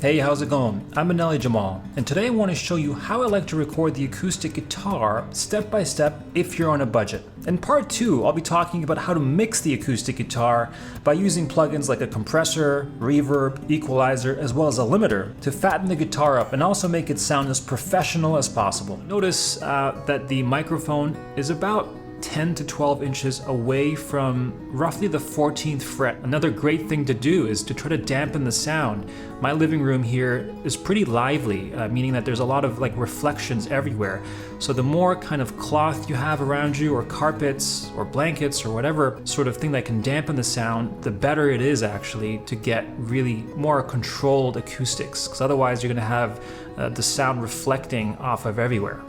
Hey, how's it going? I'm Manali Jamal, and today I want to show you how I like to record the acoustic guitar step by step if you're on a budget. In part 2, I'll be talking about how to mix the acoustic guitar by using plugins like a compressor, reverb, equalizer, as well as a limiter to fatten the guitar up and also make it sound as professional as possible. Notice that the microphone is about 10 to 12 inches away from roughly the 14th fret. Another great thing to do is to try to dampen the sound. My living room here is pretty lively, meaning that there's a lot of reflections everywhere. So the more kind of cloth you have around you, or carpets or blankets or whatever sort of thing that can dampen the sound, the better it is actually to get really more controlled acoustics, because otherwise you're going to have the sound reflecting off of everywhere.